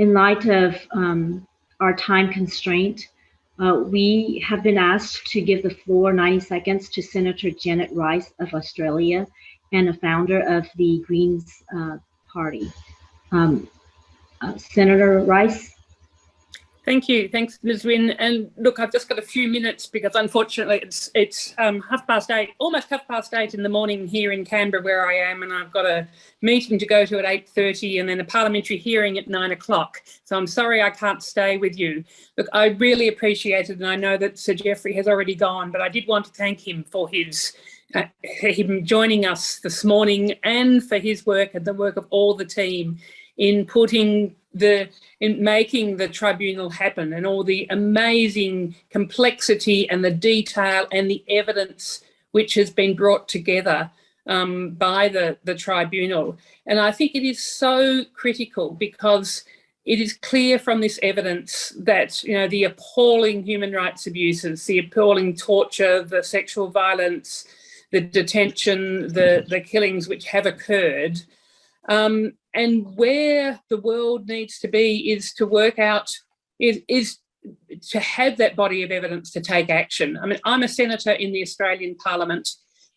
in light of our time constraint, we have been asked to give the floor 90 seconds to Senator Janet Rice of Australia and a founder of the Greens Party. Senator Rice. Thank you. Thanks, Ms. Wynne. And look, I've just got a few minutes because unfortunately it's 8:30, almost 8:30 in the morning here in Canberra where I am, and I've got a meeting to go to at 8:30 and then a parliamentary hearing at 9 o'clock. So I'm sorry I can't stay with you. Look, I really appreciate it, and I know that Sir Geoffrey has already gone, but I did want to thank him for him joining us this morning and for his work and the work of all the team in making the tribunal happen, and all the amazing complexity and the detail and the evidence which has been brought together by the tribunal. And I think it is so critical because it is clear from this evidence that, you know, the appalling human rights abuses, the appalling torture, the sexual violence, the detention, the killings which have occurred, and where the world needs to be is to work out, is to have that body of evidence to take action. I mean, I'm a senator in the Australian Parliament.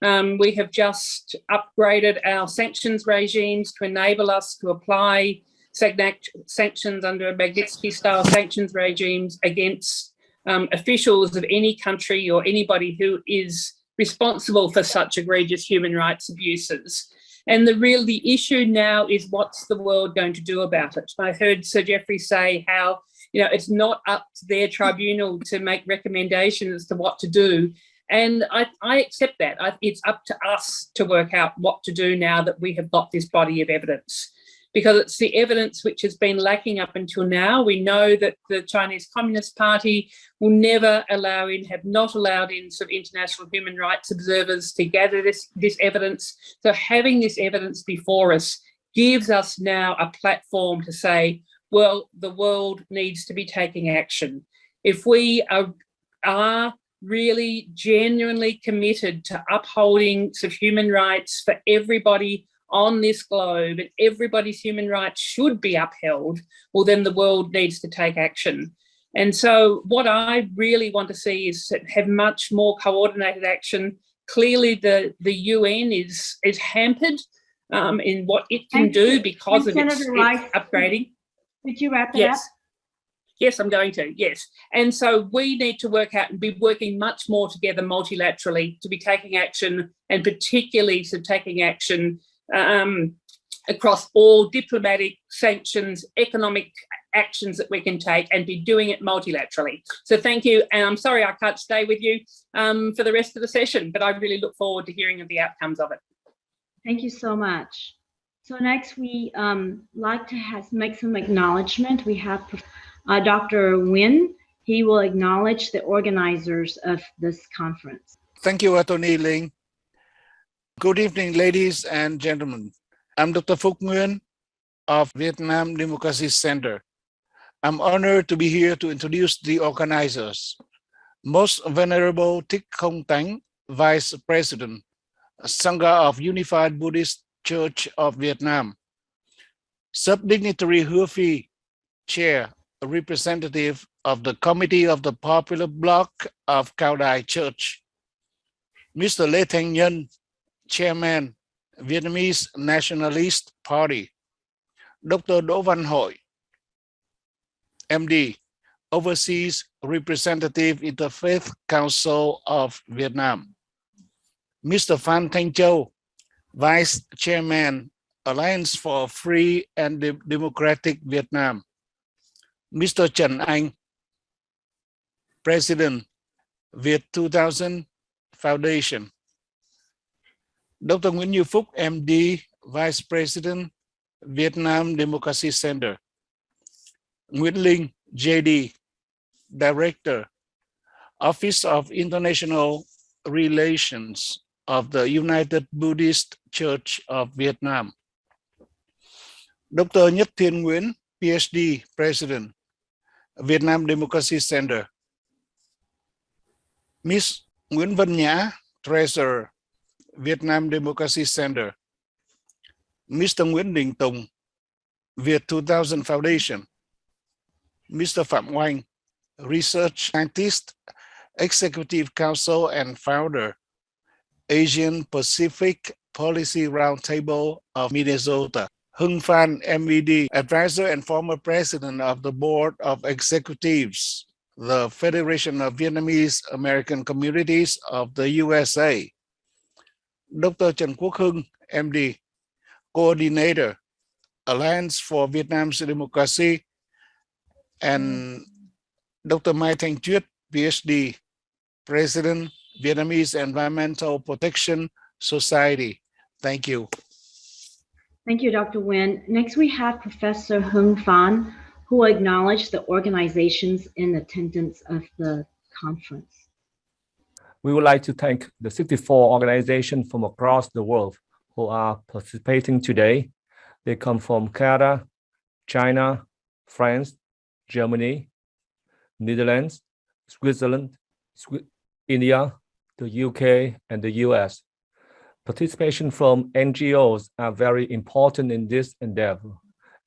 We have just upgraded our sanctions regimes to enable us to apply sanctions under a Magnitsky-style sanctions regimes against officials of any country or anybody who is responsible for such egregious human rights abuses. And the issue now is, what's the world going to do about it? I heard Sir Geoffrey say how, you know, it's not up to their tribunal to make recommendations as to what to do. And I accept that. It's up to us to work out what to do now that we have got this body of evidence, because it's the evidence which has been lacking up until now. We know that the Chinese Communist Party will never have not allowed in sort of international human rights observers to gather this evidence. So having this evidence before us gives us now a platform to say, well, the world needs to be taking action. If we are really genuinely committed to upholding sort of human rights for everybody on this globe, and everybody's human rights should be upheld, well, then the world needs to take action. And so what I really want to see is have much more coordinated action. Clearly the UN is hampered in what it can do because of its upgrading. Did you wrap it up? Yes, I'm going to, yes. And so we need to work out and be working much more together multilaterally to be taking action, and particularly to taking action across all diplomatic sanctions, economic actions that we can take, and be doing it multilaterally. So thank you, and I'm sorry I can't stay with you for the rest of the session, but I really look forward to hearing of the outcomes of it. Thank you so much. So next we like to make some acknowledgement. We have Dr. Wynne. He will acknowledge the organizers of this conference. Thank you, Attorney Ling. Good evening, ladies and gentlemen. I'm Dr. Phúc Nguyen of Vietnam Democracy Center. I'm honored to be here to introduce the organizers. Most Venerable Thích Không Tánh, Vice President, Sangha of Unified Buddhist Church of Vietnam. Subdignitary Hứa Phi, Chair, a representative of the Committee of the Popular Bloc of Cao Đài Church. Mr. Lê Thanh Nhân, Chairman, Vietnamese Nationalist Party. Dr. Đỗ Văn Hội, MD, Overseas Representative Interfaith Council of Vietnam. Mr. Phan Thanh Châu, Vice Chairman, Alliance for Free and Democratic Vietnam. Mr. Trần Anh, President, Viet 2000 Foundation. Dr. Nguyễn Như Phúc, MD, Vice President, Vietnam Democracy Center. Nguyễn Linh, JD, Director, Office of International Relations of the United Buddhist Church of Vietnam. Dr. Nhất Thiên Nguyễn, PhD, President, Vietnam Democracy Center. Ms. Nguyễn Vân Nhã, Treasurer, Vietnam Democracy Center. Mr. Nguyễn Đình Tùng, Viet 2000 Foundation. Mr. Phạm Oanh, research scientist, executive council and founder, Asian Pacific Policy Roundtable of Minnesota. Hung Phan, MVD, advisor and former president of the Board of Executives, the Federation of Vietnamese American Communities of the USA. Dr. Trần Quốc Hưng, MD, coordinator, Alliance for Vietnam's Democracy, and Dr. Mai Thanh Chuyết, PhD, President, Vietnamese Environmental Protection Society. Thank you. Thank you, Dr. Nguyen. Next, we have Professor Hung Phan, who will acknowledge the organizations in attendance of the conference. We would like to thank the 64 organizations from across the world who are participating today. They come from Canada, China, France, Germany, Netherlands, Switzerland, India, the UK, and the US. Participation from NGOs are very important in this endeavor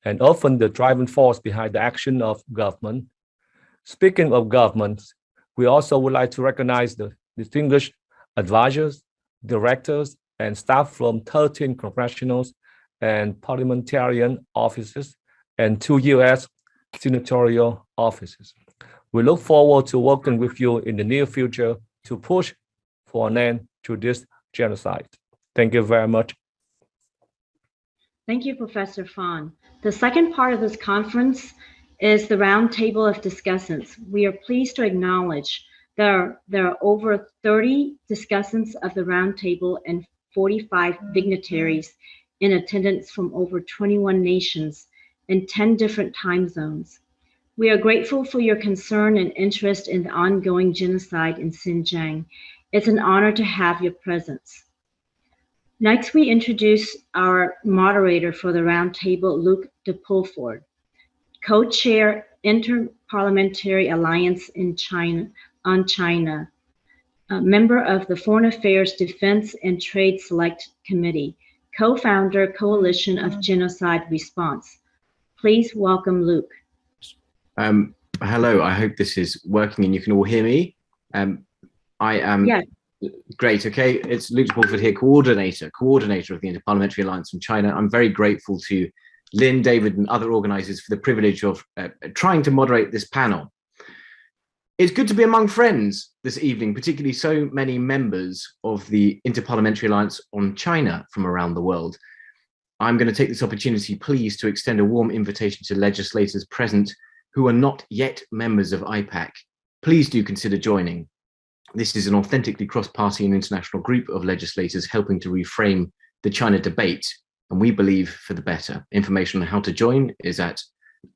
and often the driving force behind the action of government. Speaking of governments, we also would like to recognize the distinguished advisors, directors, and staff from 13 congressional and parliamentarian offices and 2 US senatorial offices. We look forward to working with you in the near future to push for an end to this genocide. Thank you very much. Thank you, Professor Phan. The second part of this conference is the roundtable of discussants. We are pleased to acknowledge there are over 30 discussants of the roundtable and 45 dignitaries in attendance from over 21 nations in 10 different time zones. We are grateful for your concern and interest in the ongoing genocide in Xinjiang. It's an honor to have your presence. Next, we introduce our moderator for the roundtable, Luc de Pulford, co-chair Interparliamentary Alliance in China, a member of the Foreign Affairs Defense and Trade Select Committee, co-founder Coalition of Genocide Response. Please welcome Luc. Hello, I hope this is working and you can all hear me. I am great. Okay, it's Luc de Pulford here, coordinator of the Interparliamentary Alliance from China. I'm very grateful to Lynn, David, and other organizers for the privilege of trying to moderate this panel. It's good to be among friends this evening, particularly so many members of the Interparliamentary Alliance on China from around the world. I'm going to take this opportunity, please, to extend a warm invitation to legislators present who are not yet members of IPAC. Please do consider joining. This is an authentically cross-party and international group of legislators helping to reframe the China debate, and we believe for the better. Information on how to join is at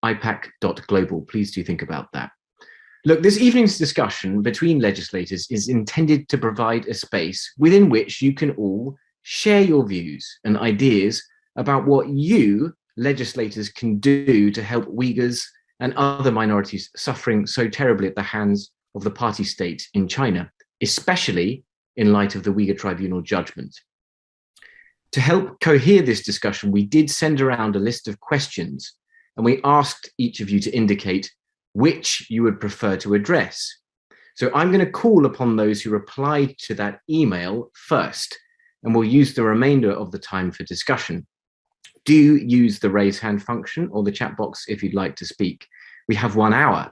ipac.global. Please do think about that. Look, this evening's discussion between legislators is intended to provide a space within which you can all share your views and ideas about what you, legislators, can do to help Uyghurs and other minorities suffering so terribly at the hands of the party state in China, especially in light of the Uyghur Tribunal judgment. To help cohere this discussion, we did send around a list of questions, and we asked each of you to indicate which you would prefer to address. So I'm going to call upon those who replied to that email first, and we'll use the remainder of the time for discussion. Do use the raise hand function or the chat box if you'd like to speak. We have 1 hour.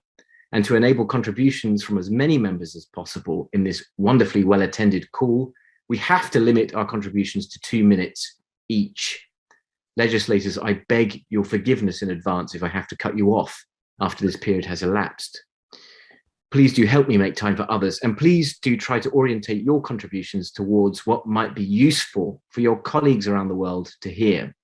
And to enable contributions from as many members as possible in this wonderfully well-attended call, we have to limit our contributions to 2 minutes each. Legislators, I beg your forgiveness in advance if I have to cut you off after this period has elapsed. Please do help me make time for others, and please do try to orientate your contributions towards what might be useful for your colleagues around the world to hear.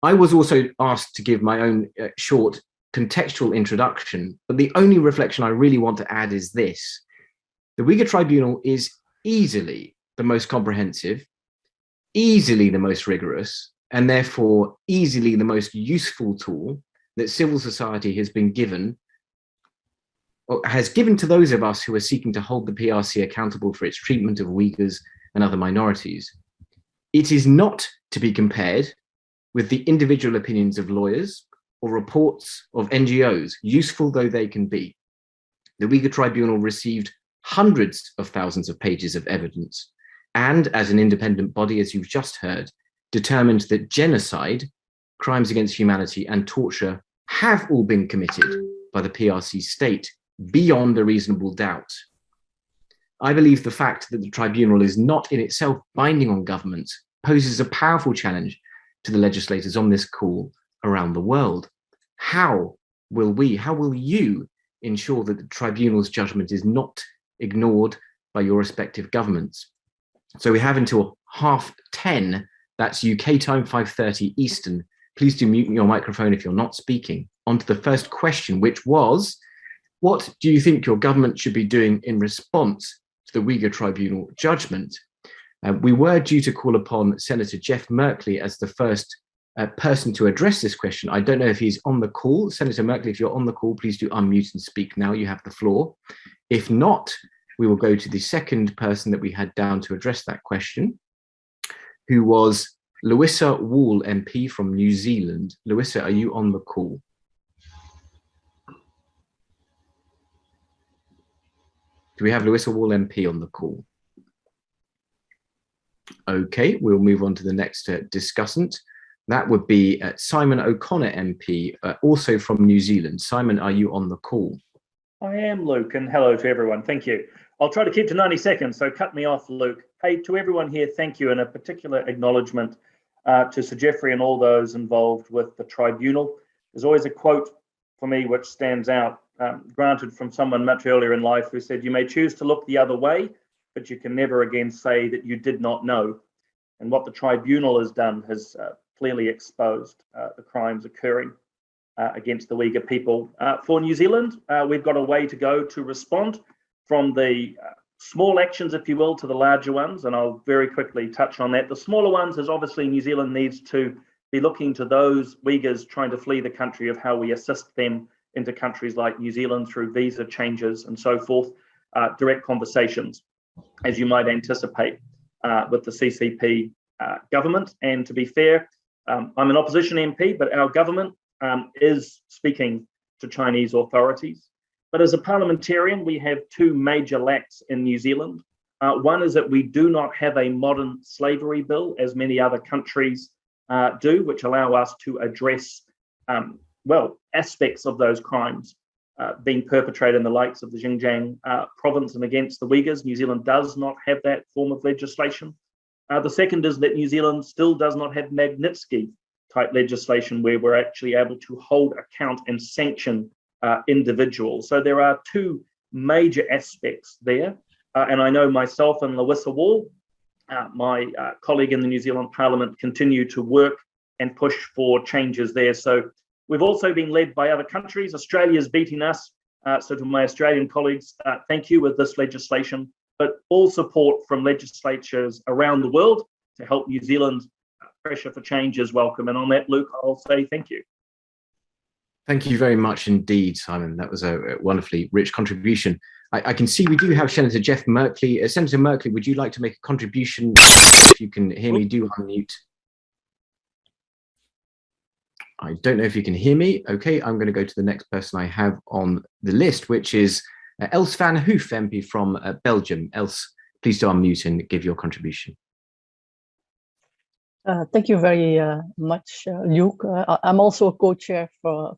I was also asked to give my own short contextual introduction, but the only reflection I really want to add is this. The Uyghur Tribunal is easily the most comprehensive, easily the most rigorous, and therefore easily the most useful tool that civil society has been given, or has given to those of us who are seeking to hold the PRC accountable for its treatment of Uyghurs and other minorities. It is not to be compared with the individual opinions of lawyers or reports of NGOs, useful though they can be. The Uyghur Tribunal received hundreds of thousands of pages of evidence, and as an independent body, as you've just heard, determined that genocide, crimes against humanity, and torture have all been committed by the PRC state beyond a reasonable doubt. I believe the fact that the tribunal is not in itself binding on governments poses a powerful challenge to the legislators on this call around the world. How will you ensure that the tribunal's judgment is not ignored by your respective governments? So we have until 10:30, that's UK time, 5:30 Eastern. Please do mute your microphone if you're not speaking. On to the first question, which was, what do you think your government should be doing in response to the Uyghur Tribunal judgment? We were due to call upon Senator Jeff Merkley as the first person to address this question. I don't know if he's on the call. Senator Merkley, if you're on the call, please do unmute and speak now. You have the floor. If not, we will go to the second person that we had down to address that question, who was Louisa Wall MP from New Zealand. Louisa, are you on the call? Do we have Louisa Wall MP on the call? Okay, we'll move on to the next discussant. That would be Simon O'Connor MP, also from New Zealand. Simon, are you on the call? I am, Luke, and hello to everyone. Thank you. I'll try to keep to 90 seconds, so cut me off, Luke. Hey, to everyone here, thank you, and a particular acknowledgement to Sir Geoffrey and all those involved with the tribunal. There's always a quote for me which stands out, granted from someone much earlier in life, who said, "You may choose to look the other way, but you can never again say that you did not know." And what the tribunal has done has clearly exposed the crimes occurring against the Uyghur people. For New Zealand, we've got a way to go to respond, from the small actions, if you will, to the larger ones, and I'll very quickly touch on that. The smaller ones is obviously New Zealand needs to be looking to those Uyghurs trying to flee the country, of how we assist them into countries like New Zealand through visa changes and so forth, direct conversations, as you might anticipate, with the CCP government. And to be fair, I'm an opposition MP, but our government is speaking to Chinese authorities. But as a parliamentarian, we have two major lacks in New Zealand. One is that we do not have a modern slavery bill, as many other countries do, which allow us to address, aspects of those crimes being perpetrated in the likes of the Xinjiang province and against the Uyghurs. New Zealand does not have that form of legislation. The second is that New Zealand still does not have Magnitsky-type legislation where we're actually able to hold account and sanction individuals. So there are two major aspects there. And I know myself and Louisa Wall, my colleague in the New Zealand Parliament, continue to work and push for changes there. So we've also been led by other countries. Australia's beating us. So to my Australian colleagues, thank you with this legislation, but all support from legislatures around the world to help New Zealand. Pressure for change is welcome. And on that, Luke, I'll say thank you. Thank you very much indeed, Simon. That was a wonderfully rich contribution. I can see we do have Senator Jeff Merkley. Senator Merkley, would you like to make a contribution? If you can hear me, do unmute. I don't know if you can hear me. Okay, I'm going to go to the next person I have on the list, which is Els van Hoof, MP from Belgium. Els, please do unmute and give your contribution. Thank you very much, Luke. I'm also a co-chair for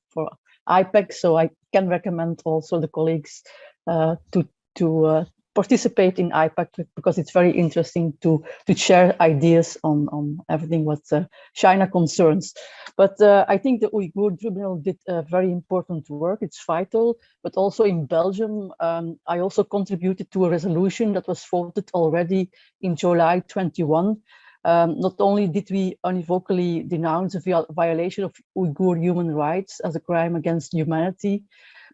IPAC, so I can recommend also the colleagues to participate in IPAC, because it's very interesting to share ideas on everything what China concerns. But I think the Uyghur Tribunal did very important work. It's vital. But also in Belgium, I also contributed to a resolution that was voted already in July 21. Not only did we unequivocally denounce the violation of Uyghur human rights as a crime against humanity,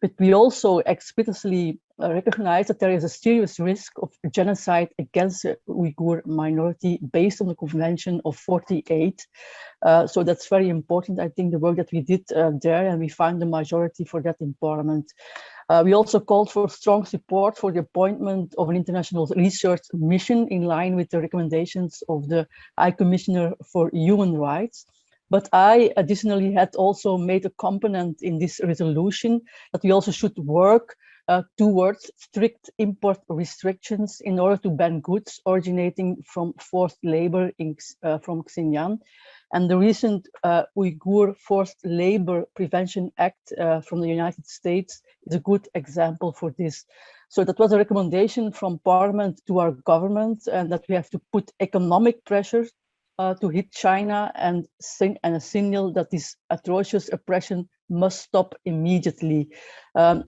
but we also explicitly recognize that there is a serious risk of genocide against the Uyghur minority based on the Convention of 48. So that's very important, I think, the work that we did there, and we found the majority for that in Parliament. We also called for strong support for the appointment of an international research mission in line with the recommendations of the High Commissioner for Human Rights. But I additionally had also made a component in this resolution that we also should work towards strict import restrictions in order to ban goods originating from forced labor from Xinjiang. And the recent Uyghur Forced Labor Prevention Act from the United States is a good example for this. So that was a recommendation from Parliament to our government, and that we have to put economic pressure to hit China and a signal that this atrocious oppression must stop immediately.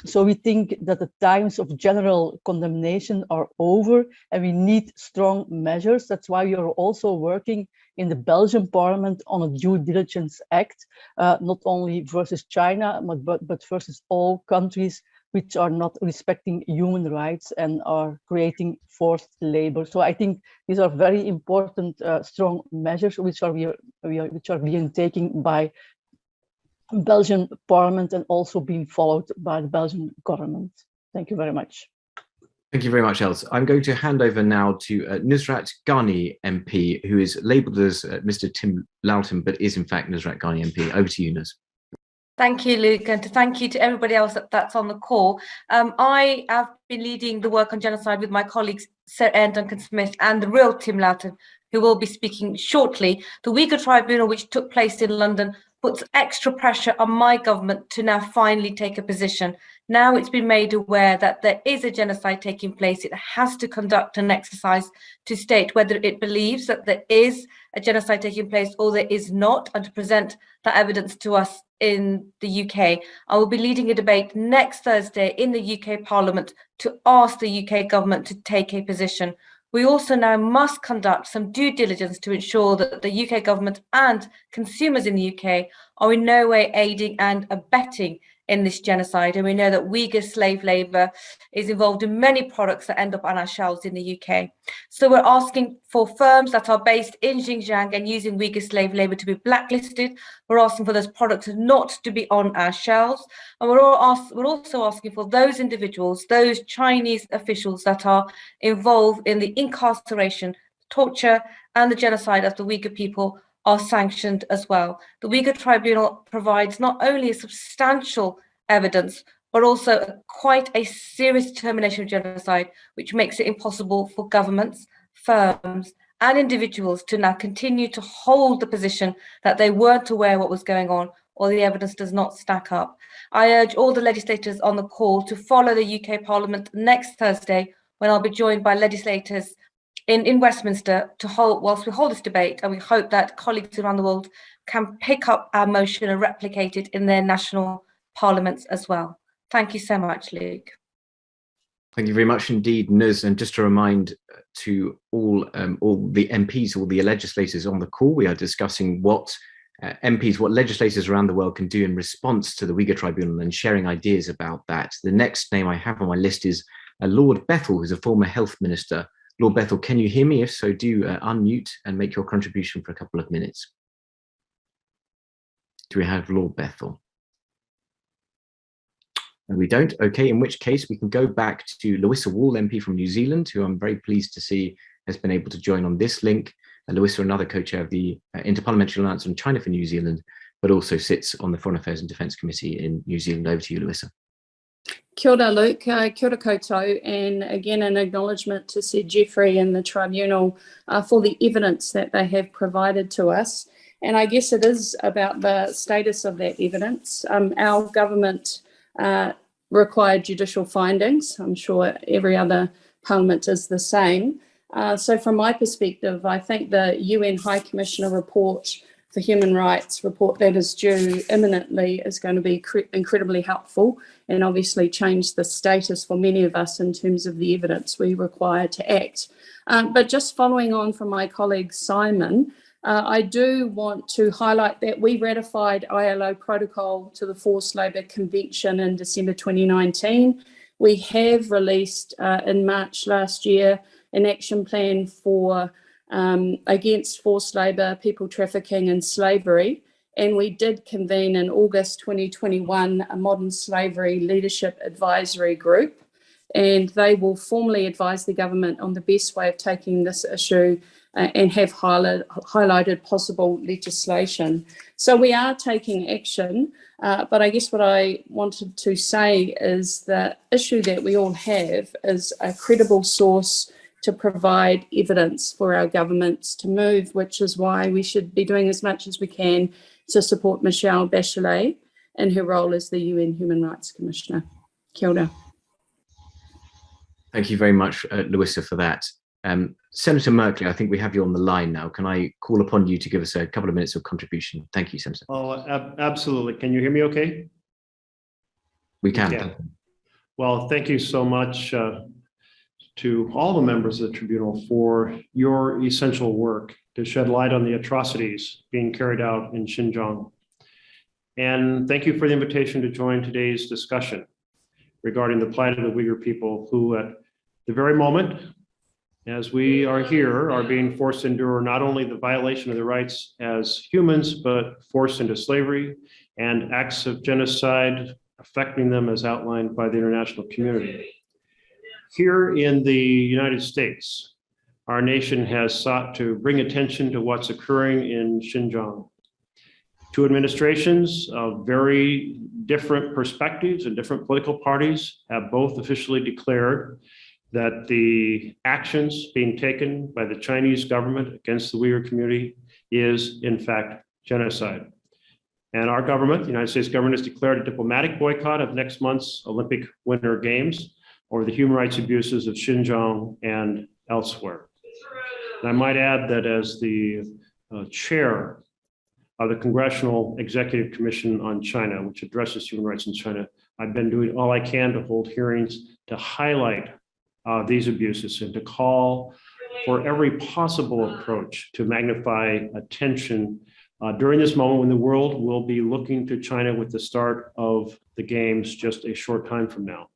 So we think that the times of general condemnation are over and we need strong measures. That's why we are also working in the Belgian Parliament on a due diligence act, not only versus China, but versus all countries which are not respecting human rights and are creating forced labor. So I think these are very important, strong measures which are being taken by Belgian Parliament and also being followed by the Belgian government. Thank you very much. Thank you very much, Els. I'm going to hand over now to Nusrat Ghani MP, who is labelled as Mr. Tim Loughton, but is in fact Nusrat Ghani MP. Over to you, Nus. Thank you, Luke, and thank you to everybody else that's on the call. I have been leading the work on genocide with my colleagues, Sir Anne Duncan-Smith and the real Tim Loughton, who will be speaking shortly. The Uyghur Tribunal, which took place in London, puts extra pressure on my government to now finally take a position. Now it's been made aware that there is a genocide taking place. It has to conduct an exercise to state whether it believes that there is a genocide taking place or there is not, and to present that evidence to us in the UK. I will be leading a debate next Thursday in the UK Parliament to ask the UK government to take a position. We also now must conduct some due diligence to ensure that the UK government and consumers in the UK are in no way aiding and abetting in this genocide. And we know that Uyghur slave labour is involved in many products that end up on our shelves in the UK. So we're asking for firms that are based in Xinjiang and using Uyghur slave labour to be blacklisted. We're asking for those products not to be on our shelves. And we're also asking for those individuals, those Chinese officials that are involved in the incarceration, torture and the genocide of the Uyghur people are sanctioned as well. The Uyghur Tribunal provides not only a substantial evidence, but also quite a serious determination of genocide, which makes it impossible for governments, firms, and individuals to now continue to hold the position that they weren't aware what was going on or the evidence does not stack up. I urge all the legislators on the call to follow the UK Parliament next Thursday, when I'll be joined by legislators in Westminster whilst we hold this debate, and we hope that colleagues around the world can pick up our motion and replicate it in their national parliaments as well. Thank you so much, Luke. Thank you very much indeed, Nuz. And just to remind to all the MPs, all the legislators on the call, we are discussing what MPs, what legislators around the world can do in response to the Uyghur Tribunal and sharing ideas about that. The next name I have on my list is Lord Bethell, who's a former health minister. Lord Bethell, can you hear me? If so, do unmute and make your contribution for a couple of minutes. Do we have Lord Bethell? And we don't. Okay, in which case we can go back to Louisa Wall, MP from New Zealand, who I'm very pleased to see has been able to join on this link. Louisa, another co-chair of the Interparliamentary Alliance on China for New Zealand, but also sits on the Foreign Affairs and Defence Committee in New Zealand. Over to you, Louisa. Kia ora, Luke. Kia ora koutou, and again an acknowledgement to Sir Geoffrey and the Tribunal for the evidence that they have provided to us. And I guess it is about the status of that evidence. Our government required judicial findings. I'm sure every other parliament is the same. So from my perspective, I think the UN High Commissioner report for human rights report that is due imminently is going to be incredibly helpful and obviously change the status for many of us in terms of the evidence we require to act. But just following on from my colleague Simon, I do want to highlight that we ratified ILO protocol to the Forced Labour Convention in December 2019. We have released in March last year an action plan for against forced labour, people trafficking and slavery. And we did convene in August 2021 a Modern Slavery Leadership Advisory Group, and they will formally advise the government on the best way of taking this issue and have highlighted possible legislation. So we are taking action, but I guess what I wanted to say is the issue that we all have is a credible source to provide evidence for our governments to move, which is why we should be doing as much as we can to support Michelle Bachelet in her role as the UN Human Rights Commissioner. Kia ora. Thank you very much, Louisa, for that. Senator Merkley, I think we have you on the line now. Can I call upon you to give us a couple of minutes of contribution? Thank you, Senator. Oh, absolutely. Can you hear me okay? We can. Yeah. Well, thank you so much to all the members of the Tribunal for your essential work to shed light on the atrocities being carried out in Xinjiang. And thank you for the invitation to join today's discussion regarding the plight of the Uyghur people who at the very moment, as we are here, are being forced to endure not only the violation of their rights as humans, but forced into slavery and acts of genocide affecting them as outlined by the international community. Here in the United States, our nation has sought to bring attention to what's occurring in Xinjiang. Two administrations of very different perspectives and different political parties have both officially declared that the actions being taken by the Chinese government against the Uyghur community is in fact genocide. And our government, the United States government, has declared a diplomatic boycott of next month's Olympic Winter Games over the human rights abuses of Xinjiang and elsewhere. And I might add that as the chair of the Congressional Executive Commission on China, which addresses human rights in China, I've been doing all I can to hold hearings to highlight these abuses and to call for every possible approach to magnify attention during this moment when the world will be looking to China with the start of the Games just a short time from now.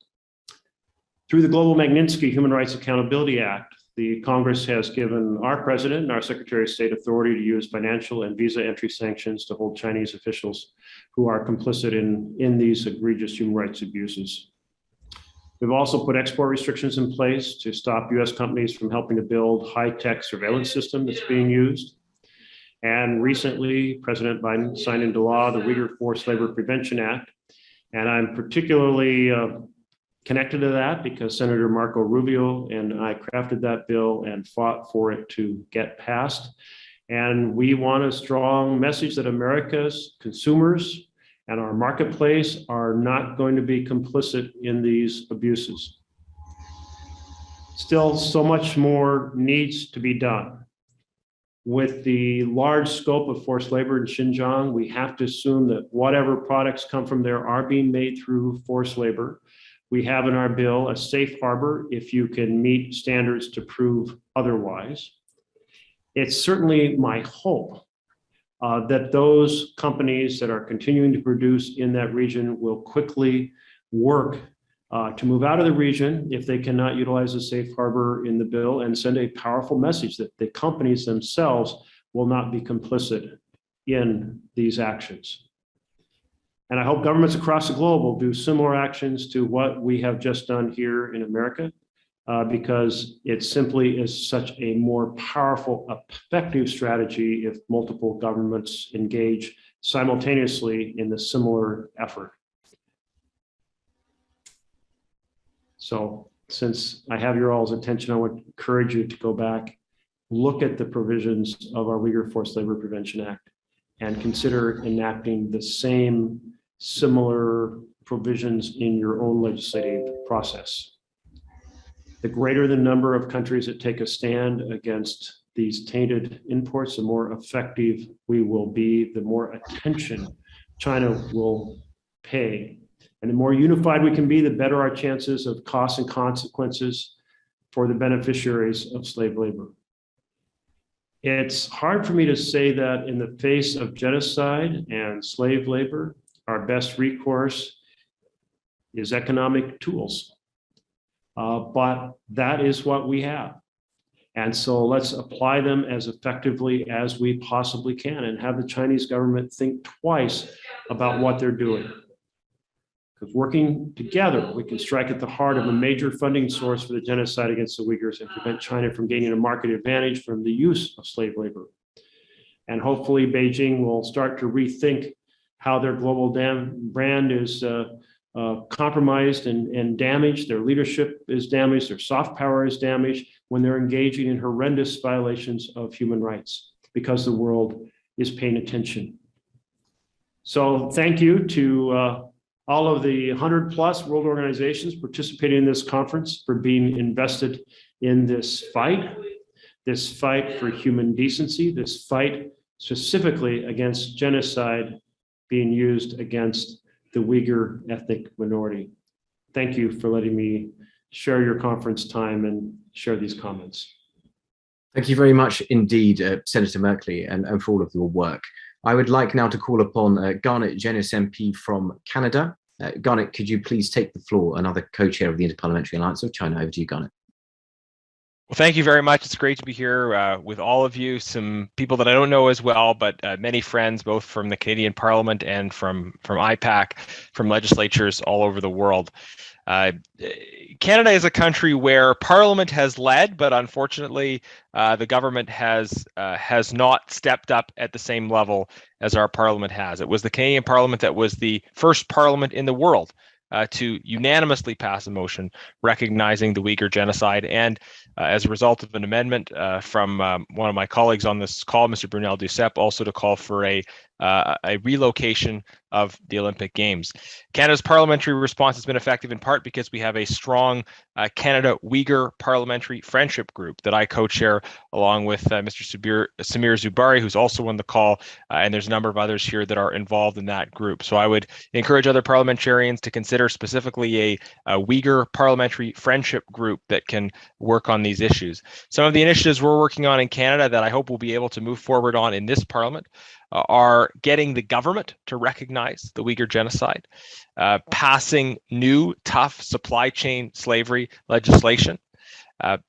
Through the Global Magnitsky Human Rights Accountability Act, the Congress has given our president and our Secretary of State authority to use financial and visa entry sanctions to hold Chinese officials who are complicit in these egregious human rights abuses. We've also put export restrictions in place to stop US companies from helping to build high-tech surveillance system that's being used. And recently, President Biden signed into law the Uyghur Forced Labor Prevention Act. And I'm particularly connected to that because Senator Marco Rubio and I crafted that bill and fought for it to get passed. And we want a strong message that America's consumers and our marketplace are not going to be complicit in these abuses. Still, so much more needs to be done. With the large scope of forced labor in Xinjiang, we have to assume that whatever products come from there are being made through forced labor. We have in our bill a safe harbor if you can meet standards to prove otherwise. It's certainly my hope that those companies that are continuing to produce in that region will quickly work to move out of the region if they cannot utilize the safe harbor in the bill and send a powerful message that the companies themselves will not be complicit in these actions. And I hope governments across the globe will do similar actions to what we have just done here in America, because it simply is such a more powerful, effective strategy if multiple governments engage simultaneously in the similar effort. So since I have your all's attention, I would encourage you to go back, look at the provisions of our Uyghur Forced Labor Prevention Act, and consider enacting the same similar provisions in your own legislative process. The greater the number of countries that take a stand against these tainted imports, the more effective we will be, the more attention China will pay. And the more unified we can be, the better our chances of costs and consequences for the beneficiaries of slave labor. It's hard for me to say that in the face of genocide and slave labor, our best recourse is economic tools. But that is what we have. And so let's apply them as effectively as we possibly can and have the Chinese government think twice about what they're doing. Because working together, we can strike at the heart of a major funding source for the genocide against the Uyghurs and prevent China from gaining a market advantage from the use of slave labor. And hopefully Beijing will start to rethink how their global brand is compromised and damaged. Their leadership is damaged, their soft power is damaged when they're engaging in horrendous violations of human rights because the world is paying attention. So thank you to all of the 100+ world organizations participating in this conference for being invested in this fight for human decency, this fight specifically against genocide being used against the Uyghur ethnic minority. Thank you for letting me share your conference time and share these comments. Thank you very much indeed, Senator Merkley, and for all of your work. I would like now to call upon Garnet Jenis MP from Canada. Garnet, could you please take the floor, another co-chair of the Interparliamentary Alliance of China? Over to you, Garnet. Well, thank you very much. It's great to be here with all of you, some people that I don't know as well, but many friends, both from the Canadian Parliament and from IPAC, from legislatures all over the world. Canada is a country where Parliament has led, but unfortunately, the government has not stepped up at the same level as our Parliament has. It was the Canadian Parliament that was the first Parliament in the world to unanimously pass a motion recognizing the Uyghur genocide, and as a result of an amendment from one of my colleagues on this call, Mr. Brunel Duceppe, also to call for a relocation of the Olympic Games. Canada's parliamentary response has been effective in part because we have a strong Canada-Uyghur Parliamentary Friendship Group that I co-chair along with Mr. Samir Zubari, who's also on the call, and there's a number of others here that are involved in that group. So I would encourage other parliamentarians to consider specifically a Uyghur Parliamentary Friendship Group that can work on these issues. Some of the initiatives we're working on in Canada that I hope we'll be able to move forward on in this Parliament are getting the government to recognize the Uyghur genocide, passing new tough supply chain slavery legislation,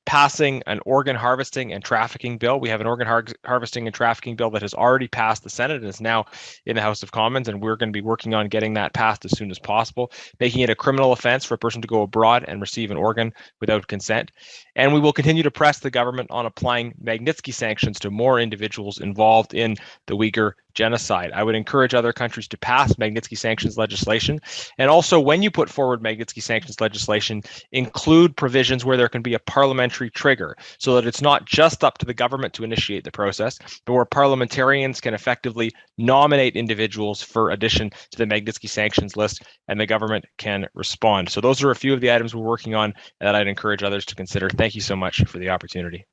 passing an organ harvesting and trafficking bill. We have an organ harvesting and trafficking bill that has already passed the Senate and is now in the House of Commons, and we're going to be working on getting that passed as soon as possible, making it a criminal offense for a person to go abroad and receive an organ without consent. And we will continue to press the government on applying Magnitsky sanctions to more individuals involved in the Uyghur genocide. I would encourage other countries to pass Magnitsky sanctions legislation. And also, when you put forward Magnitsky sanctions legislation, include provisions where there can be a parliamentary trigger so that it's not just up to the government to initiate the process, but where parliamentarians can effectively nominate individuals for addition to the Magnitsky sanctions list and the government can respond. So those are a few of the items we're working on that I'd encourage others to consider. Thank you so much for the opportunity.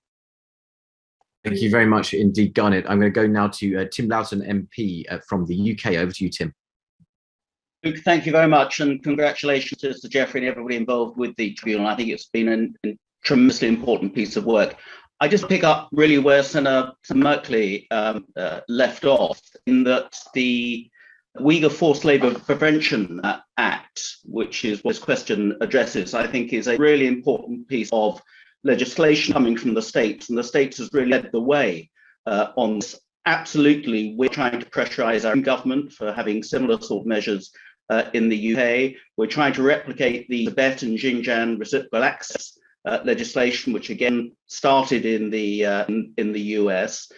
Thank you very much indeed, Garnet. I'm going to go now to Tim Loughton MP from the UK. Over to you, Tim. Luke, thank you very much, and congratulations to Sir Geoffrey and everybody involved with the Tribunal. I think it's been a tremendously important piece of work. I just pick up really where Senator Merkley left off, in that the Uyghur Forced Labour Prevention Act, which is what this question addresses, I think is a really important piece of legislation coming from the States, and the States has really led the way on this. Absolutely, we're trying to pressurise our own government for having similar sort of measures in the UK. We're trying to replicate the Tibet and Xinjiang reciprocal access legislation, which again started in the US.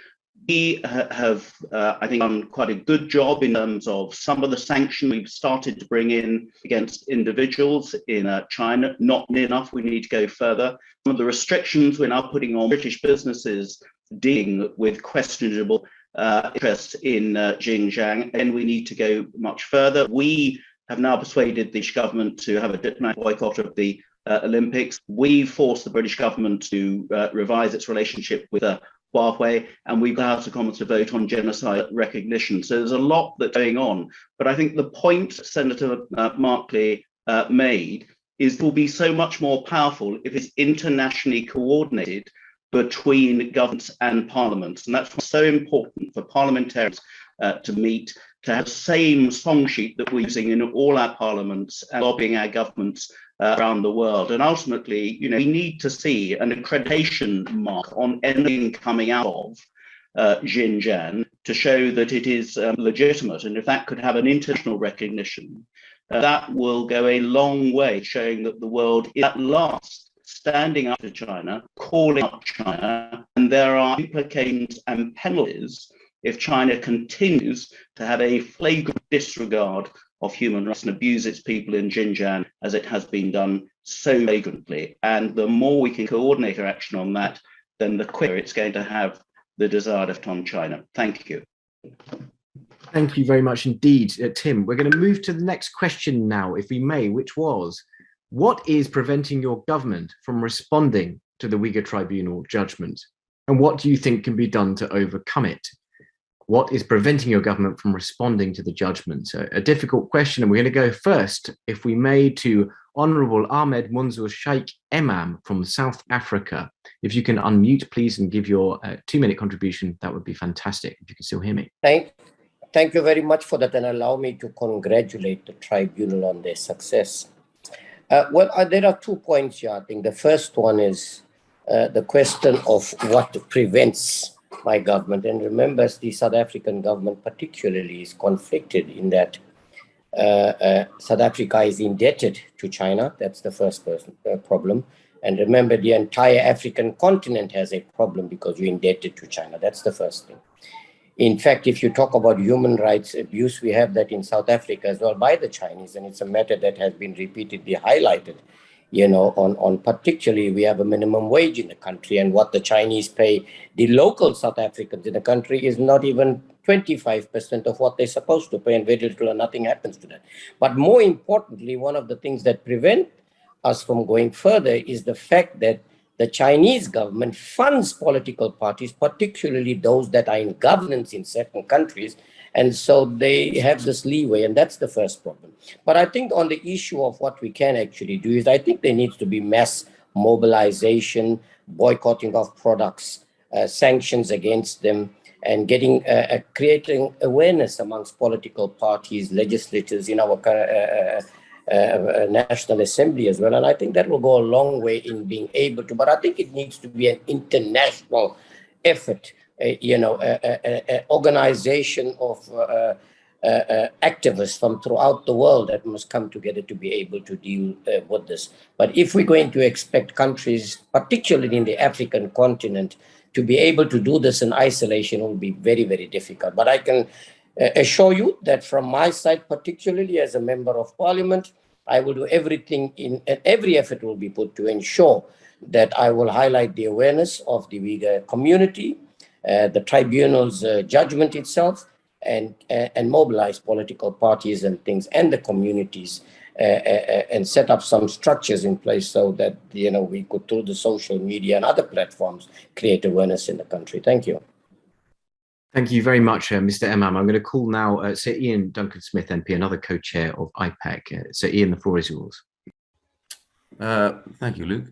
We have, I think, done quite a good job in terms of some of the sanctions we've started to bring in against individuals in China. Not enough, we need to go further. Some of the restrictions we're now putting on British businesses dealing with questionable interests in Xinjiang, and we need to go much further. We have now persuaded the British government to have a diplomatic boycott of the Olympics. We forced the British government to revise its relationship with Huawei, and we've got House of Commons to vote on genocide recognition. So there's a lot that's going on. But I think the point Senator Merkley made is it will be so much more powerful if it's internationally coordinated between governments and parliaments. And that's what's so important for parliamentarians to meet, to have the same song sheet that we're using in all our parliaments and lobbying our governments around the world. And ultimately, you know, we need to see an accreditation mark on anything coming out of Xinjiang to show that it is legitimate. And if that could have an international recognition, that will go a long way showing that the world is at last standing up to China, calling out China, and there are implications and penalties if China continues to have a flagrant disregard of human rights and abuse its people in Xinjiang as it has been done so flagrantly. And the more we can coordinate our action on that, then the quicker it's going to have the desired effect on China. Thank you. Thank you very much indeed, Tim. We're going to move to the next question now, if we may, which was, what is preventing your government from responding to the Uyghur Tribunal judgment? And what do you think can be done to overcome it? What is preventing your government from responding to the judgment? So a difficult question, and we're going to go first, if we may, to Honourable Ahmed Munzur Sheikh Emam from South Africa. If you can unmute, please, and give your 2-minute contribution, that would be fantastic, if you can still hear me. Thank you very much for that, and allow me to congratulate the tribunal on their success. There are 2 points here. I think the first one is the question of what prevents my government. And remember, the South African government particularly is conflicted in that South Africa is indebted to China. That's the first problem. And remember, the entire African continent has a problem because you're indebted to China. That's the first thing. In fact, if you talk about human rights abuse, we have that in South Africa as well by the Chinese, and it's a matter that has been repeatedly highlighted. On particularly, we have a minimum wage in the country, and what the Chinese pay the local South Africans in the country is not even 25% of what they're supposed to pay, and very little or nothing happens to that. But more importantly, one of the things that prevent us from going further is the fact that the Chinese government funds political parties, particularly those that are in governance in certain countries. And so they have this leeway, and that's the first problem. But I think on the issue of what we can actually do is I think there needs to be mass mobilization, boycotting of products, sanctions against them, and creating awareness amongst political parties, legislators in our National Assembly as well. And I think that will go a long way in being able to, but I think it needs to be an international effort, organization of activists from throughout the world that must come together to be able to deal with this. But if we're going to expect countries, particularly in the African continent, to be able to do this in isolation, it will be very, very difficult. But I can assure you that from my side, particularly as a member of parliament, I will do everything and every effort will be put to ensure that I will highlight the awareness of the Uyghur community, the tribunal's judgment itself, and mobilize political parties and things and the communities and set up some structures in place so that we could, through the social media and other platforms, create awareness in the country. Thank you. Thank you very much, Mr. Emam. I'm going to call now Sir Ian Duncan-Smith, MP, another co-chair of IPAC. Sir Ian, the floor is yours. Thank you, Luke.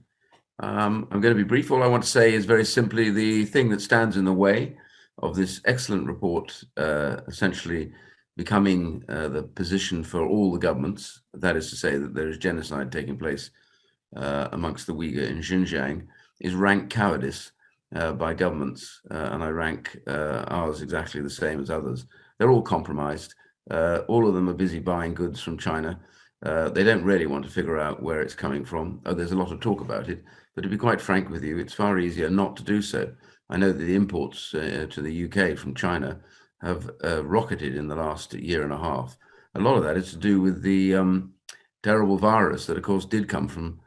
I'm going to be brief. All I want to say is very simply the thing that stands in the way of this excellent report, essentially becoming the position for all the governments, that is to say that there is genocide taking place amongst the Uyghur in Xinjiang, is rank cowardice by governments, and I rank ours exactly the same as others. They're all compromised. All of them are busy buying goods from China. They don't really want to figure out where it's coming from. There's a lot of talk about it, but to be quite frank with you, it's far easier not to do so. I know that the imports to the UK from China have rocketed in the last year and a half. A lot of that is to do with the terrible virus that, of course, did come from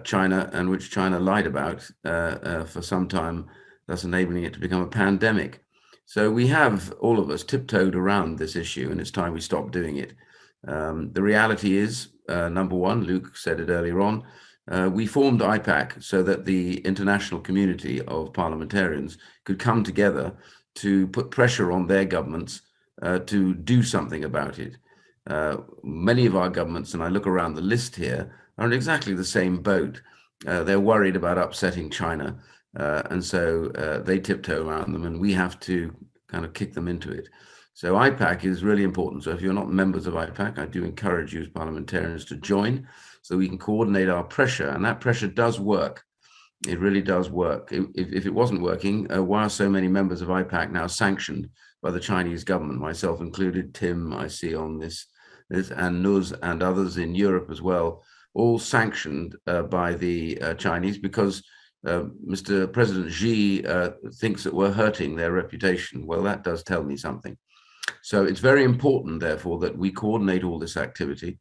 China, and which China lied about for some time, thus enabling it to become a pandemic. So we have, all of us, tiptoed around this issue, and it's time we stop doing it. The reality is, number one, Luke said it earlier on, we formed IPAC so that the international community of parliamentarians could come together to put pressure on their governments to do something about it. Many of our governments, and I look around the list here, are in exactly the same boat. They're worried about upsetting China, and so they tiptoe around them, and we have to kind of kick them into it. So IPAC is really important. So if you're not members of IPAC, I do encourage you as parliamentarians to join so we can coordinate our pressure, and that pressure does work. It really does work. If it wasn't working, why are so many members of IPAC now sanctioned by the Chinese government, myself included? Tim, I see on this and Nuz and others in Europe as well, all sanctioned by the Chinese because Mr. President Xi thinks that we're hurting their reputation. Well, that does tell me something. So it's very important, therefore, that we coordinate all this activity.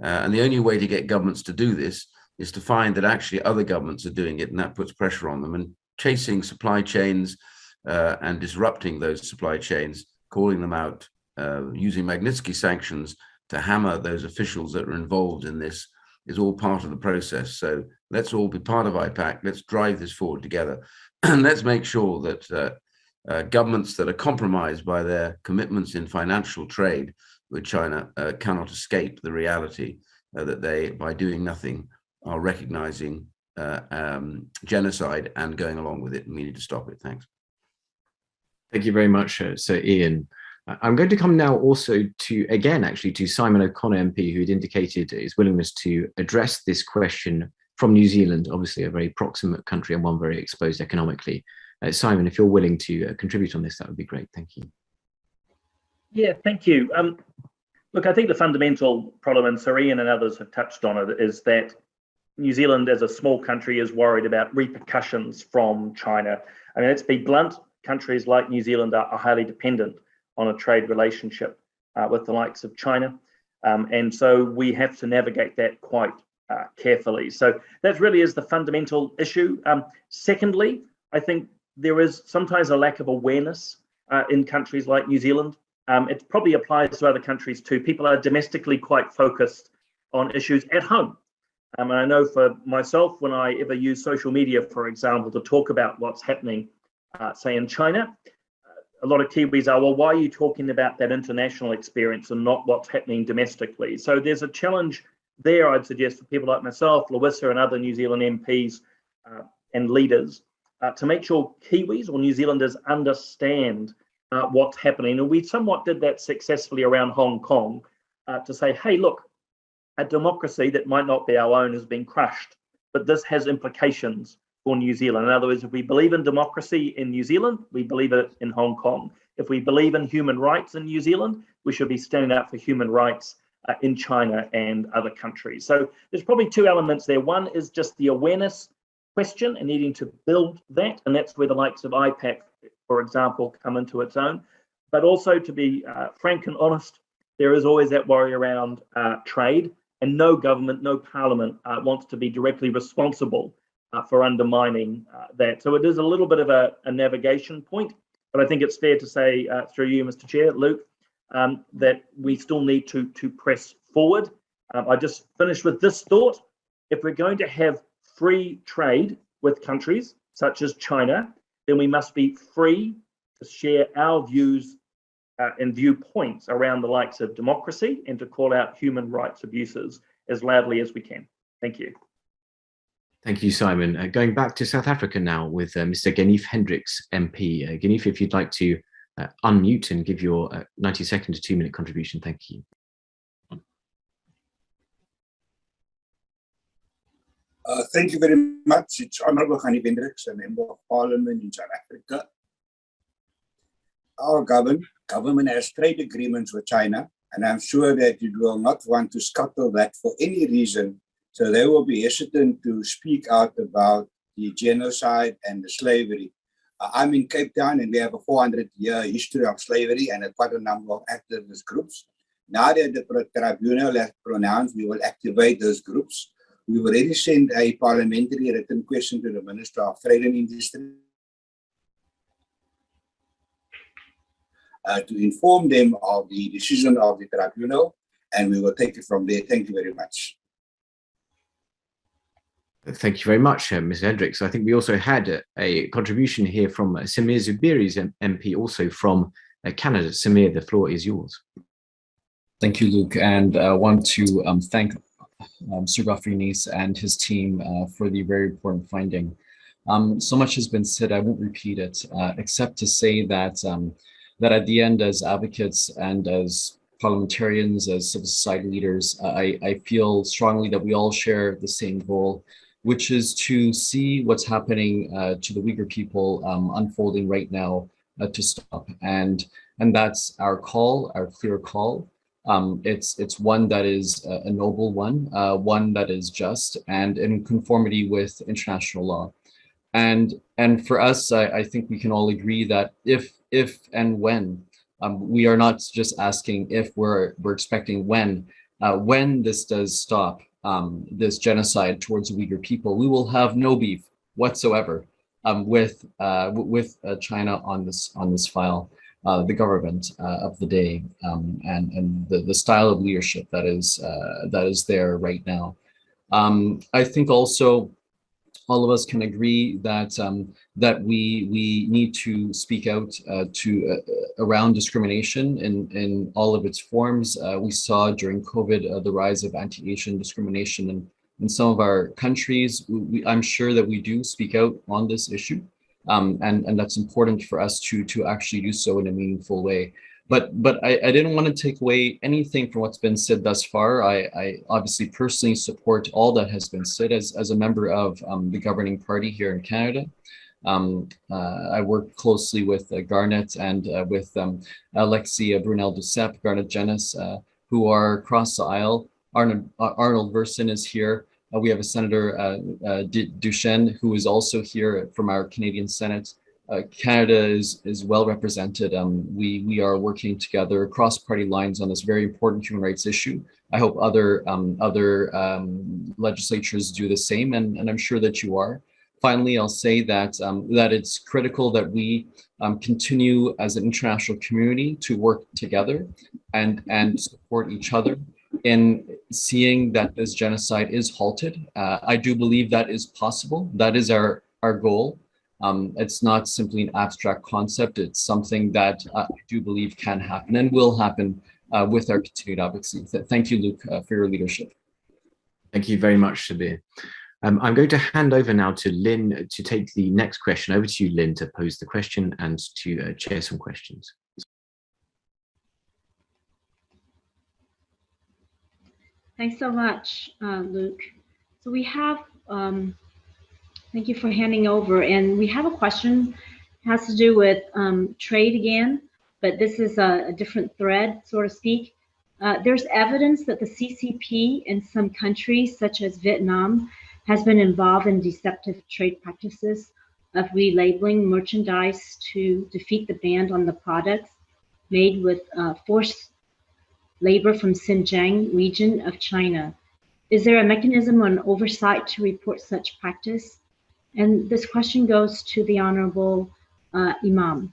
And the only way to get governments to do this is to find that actually other governments are doing it, and that puts pressure on them. And chasing supply chains and disrupting those supply chains, calling them out, using Magnitsky sanctions to hammer those officials that are involved in this is all part of the process. So let's all be part of IPAC. Let's drive this forward together. And let's make sure that governments that are compromised by their commitments in financial trade with China cannot escape the reality that they, by doing nothing, are recognizing genocide and going along with it, and we need to stop it. Thanks. Thank you very much, Sir Ian. I'm going to come now also to, again, actually, to Simon O'Connor MP, who had indicated his willingness to address this question from New Zealand, obviously a very proximate country and one very exposed economically. Simon, if you're willing to contribute on this, that would be great. Thank you. Yeah, thank you. Look, I think the fundamental problem, and Sir Ian and others have touched on it, is that New Zealand as a small country is worried about repercussions from China. I mean, let's be blunt, countries like New Zealand are highly dependent on a trade relationship with the likes of China. And so we have to navigate that quite carefully. So that really is the fundamental issue. Secondly, I think there is sometimes a lack of awareness in countries like New Zealand. It probably applies to other countries too. People are domestically quite focused on issues at home. And I know for myself, when I ever use social media, for example, to talk about what's happening, say in China, a lot of Kiwis are, well, why are you talking about that international experience and not what's happening domestically? So there's a challenge there, I'd suggest, for people like myself, Larissa and other New Zealand MPs and leaders to make sure Kiwis or New Zealanders understand what's happening. And we somewhat did that successfully around Hong Kong to say, hey, look, a democracy that might not be our own has been crushed, but this has implications for New Zealand. In other words, if we believe in democracy in New Zealand, we believe it in Hong Kong. If we believe in human rights in New Zealand, we should be standing up for human rights in China and other countries. So there's probably two elements there. One is just the awareness question and needing to build that, and that's where the likes of IPAC, for example, come into its own. But also, to be frank and honest, there is always that worry around trade, and no government, no parliament wants to be directly responsible for undermining that. So it is a little bit of a navigation point, but I think it's fair to say through you, Mr. Chair, Luke, that we still need to press forward. I just finished with this thought. If we're going to have free trade with countries such as China, then we must be free to share our views and viewpoints around the likes of democracy and to call out human rights abuses as loudly as we can. Thank you. Thank you, Simon. Going back to South Africa now with Mr. Genief Hendricks, MP. Genief, if you'd like to unmute and give your 90-second to 2-minute contribution. Thank you. Thank you very much. It's Honorable Genief Hendricks, a Member of Parliament in South Africa. Our government has trade agreements with China, and I'm sure that it will not want to scuttle that for any reason. So they will be hesitant to speak out about the genocide and the slavery. I'm in Cape Town, and we have a 400-year history of slavery and quite a number of activist groups. Now that the tribunal has pronounced, we will activate those groups. We've already sent a parliamentary written question to the Minister of Trade and Industry to inform them of the decision of the tribunal, and we will take it from there. Thank you very much. Thank you very much, Ms. Hendricks. I think we also had a contribution here from Samir Zuberi's MP, also from Canada. Samir, the floor is yours. Thank you, Luke, and I want to thank Sir Gafrinis and his team for the very important finding. So much has been said, I won't repeat it, except to say that that at the end, as advocates and as parliamentarians, as civil society leaders, I feel strongly that we all share the same goal, which is to see what's happening to the Uyghur people unfolding right now to stop. And that's our call, our clear call. It's one that is a noble one, one that is just and in conformity with international law. And for us, I think we can all agree that if and when, we are not just asking if, we're expecting when this does stop, this genocide towards Uyghur people, we will have no beef whatsoever with China on this file, the government of the day, and the style of leadership that is there right now. I think also all of us can agree that that we need to speak out around discrimination in all of its forms. We saw during COVID the rise of anti-Asian discrimination in some of our countries. I'm sure that we do speak out on this issue, and that's important for us to actually do so in a meaningful way. But I didn't want to take away anything from what's been said thus far. I obviously personally support all that has been said as a member of the governing party here in Canada. I work closely with Garnet and with Alexia Brunel-Duceppe, Garnet Jenis, who are across the aisle. Arnold Versen is here. We have a Senator Duchesne, who is also here from our Canadian Senate. Canada is well represented. We are working together across party lines on this very important human rights issue. I hope other legislatures do the same, and I'm sure that you are. Finally, I'll say that that it's critical that we continue as an international community to work together and support each other in seeing that this genocide is halted. I do believe that is possible. That is our goal. It's not simply an abstract concept. It's something that I do believe can happen and will happen with our continued advocacy. Thank you, Luke, for your leadership. Thank you very much, Shabir. I'm going to hand over now to Lynn to take the next question. Over to you, Lynn, to pose the question and to chair some questions. Thanks so much, Luke. So we have, thank you for handing over. And we have a question, it has to do with trade again, but this is a different thread, so to speak. There's evidence that the CCP in some countries, such as Vietnam, has been involved in deceptive trade practices of relabeling merchandise to defeat the ban on the products made with forced labor from Xinjiang region of China. Is there a mechanism on oversight to report such practice? And this question goes to the Honorable Imam.